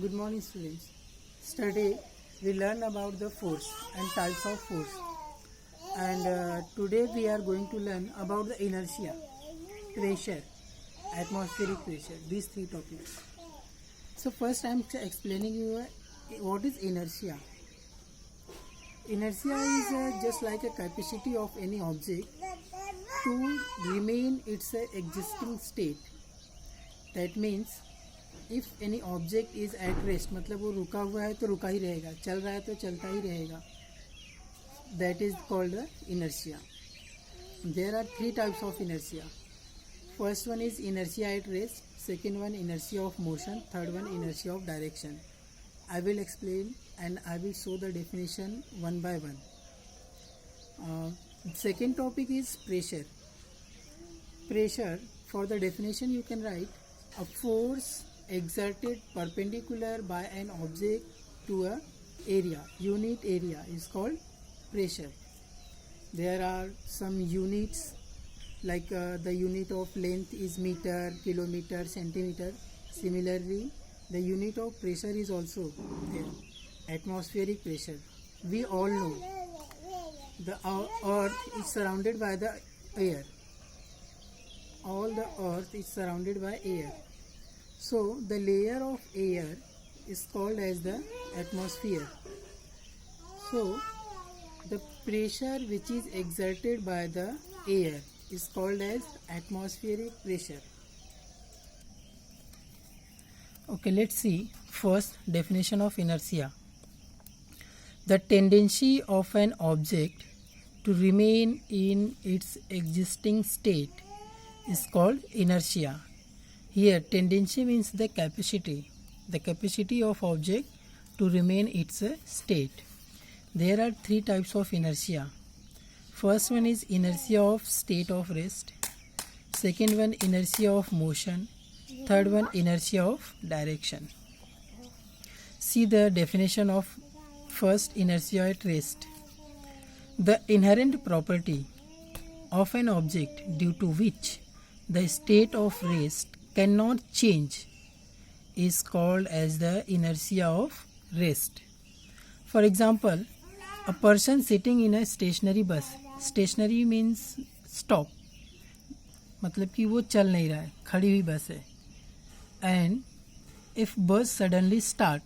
Good morning, students. Today we learn about the force and types of force. And today we are going to learn about the inertia, pressure, atmospheric pressure. These three topics. So first I am explaining you what is inertia. Inertia is just like a capacity of any object to remain its existing state. That means if any object is at rest, मतलब वो रुका हुआ है तो रुका ही रहेगा, चल रहा है तो चलता ही रहेगा. That is called the inertia. There are three types of inertia. First one is inertia at rest, second one inertia of motion, third one inertia of direction. I will explain and I will show the definition one by one. Second topic is pressure. Pressure, for the definition you can write a force exerted perpendicular by an object to a area, unit area is called pressure. There are some units like the unit of length is meter, kilometer, centimeter. Similarly, the unit of pressure is also there, atmospheric pressure. We all know the earth is surrounded by the air. All the earth is surrounded by air, so the layer of air is called as the atmosphere. So the pressure which is exerted by the air is called as atmospheric pressure. Okay, let's see first definition of inertia. The tendency of an object to remain in its existing state is called inertia. Here tendency means the capacity of object to remain its state. There are three types of inertia. First one is inertia of state of rest, second one inertia of motion, third one inertia of direction. See the definition of first inertia at rest. The inherent property of an object due to which the state of rest cannot change is called as the inertia of rest. For example, a person sitting in a stationary bus. Stationary means stop, मतलब कि वो चल नहीं रहा है, खड़ी हुई बस है. And if bus suddenly start,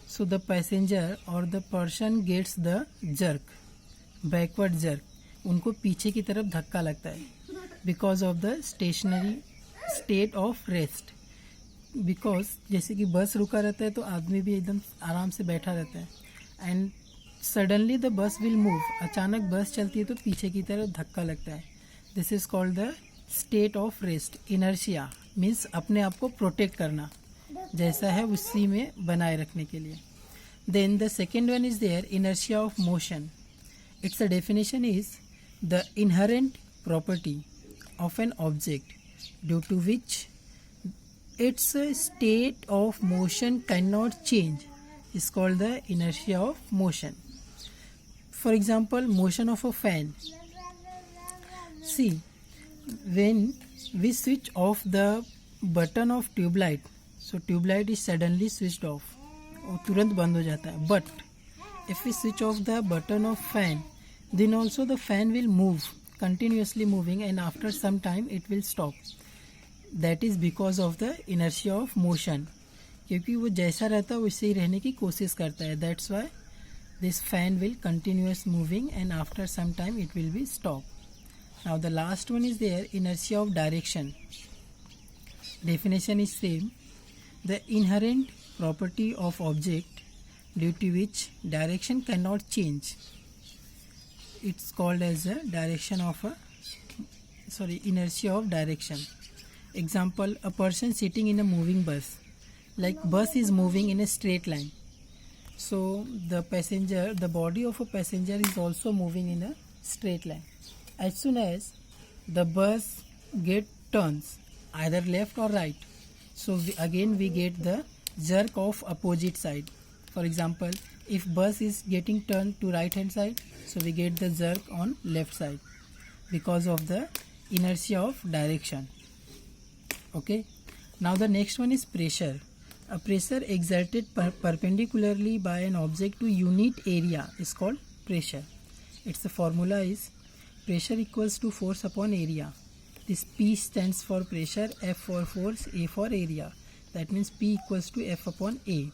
so the passenger or the person gets the jerk, backward jerk. उनको पीछे की तरफ धक्का लगता है because of the stationary state of rest. Because जैसे कि बस रुका रहता है तो आदमी भी एकदम आराम से बैठा रहता है, and suddenly the bus will move. अचानक बस चलती है तो पीछे की तरफ धक्का लगता है. This is called the state of rest. Inertia means अपने आप को प्रोटेक्ट करना, जैसा है उसी में बनाए रखने के लिए. Then the second one is there inertia of motion. It's a definition is the inherent property of an object due to which its state of motion cannot change is called the inertia of motion. For example, motion of a fan. See, when we switch off the button of tube light, so tube light is suddenly switched off, वो तुरंत बंद हो जाता है. But if we switch off the button of fan, then also the fan will move, continuously moving, and after some time it will stop. That is because of the inertia of motion. क्योंकि वो जैसा रहता है वैसे ही रहने की कोशिश करता है. That's why this fan will continuous moving and after some time it will be stopped. Now the last one is there inertia of direction. Definition is same. The inherent property of object due to which direction cannot change. It's called as a inertia of direction. Example, a person sitting in a moving bus. Like bus is moving in a straight line, so the body of a passenger is also moving in a straight line. As soon as the bus turns either left or right, so we get the jerk of opposite side. For example, if bus is getting turned to right hand side, so we get the jerk on left side because of the inertia of direction. Okay, now the next one is pressure. A pressure exerted perpendicularly by an object to unit area is called pressure. Its formula is pressure equals to force upon area. This P stands for pressure, F for force, A for area. That means P equals to F upon A.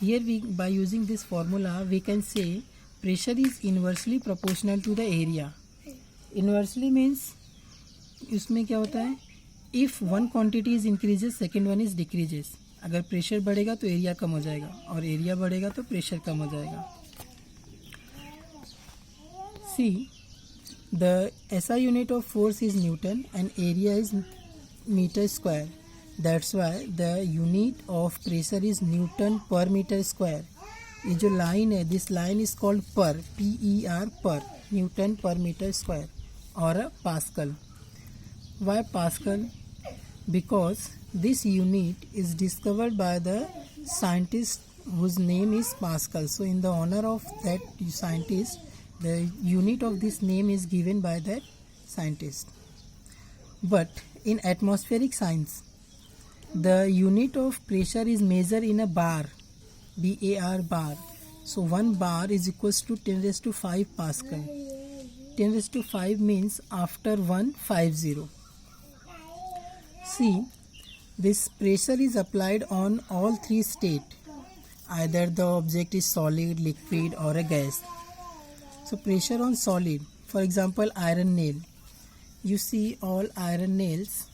Here by using this formula we can say pressure is inversely proportional to the area. Inversely means उसमें क्या होता है, if one quantity is increases second one is decreases. अगर pressure बढ़ेगा तो area कम हो जाएगा और एरिया बढ़ेगा तो प्रेशर कम हो जाएगा. See, the SI unit of force is Newton and area is meter square. That's why the unit of pressure is Newton per meter square. ये जो लाइन है, this line is called per, PER, per, Newton per meter square, or Pascal. Why Pascal? Because this unit is discovered by the scientist whose name is Pascal. So in the honor of that scientist, the unit of this name is given by that scientist. But in atmospheric science, the unit of pressure is measured in a bar, BAR bar. So 1 bar is equals to 10 raised to 5 Pascal. 10 raised to 5 means after 1, 50. See, this pressure is applied on all three states. Either the object is solid, liquid or a gas. So pressure on solid, for example iron nail. You see all iron nails,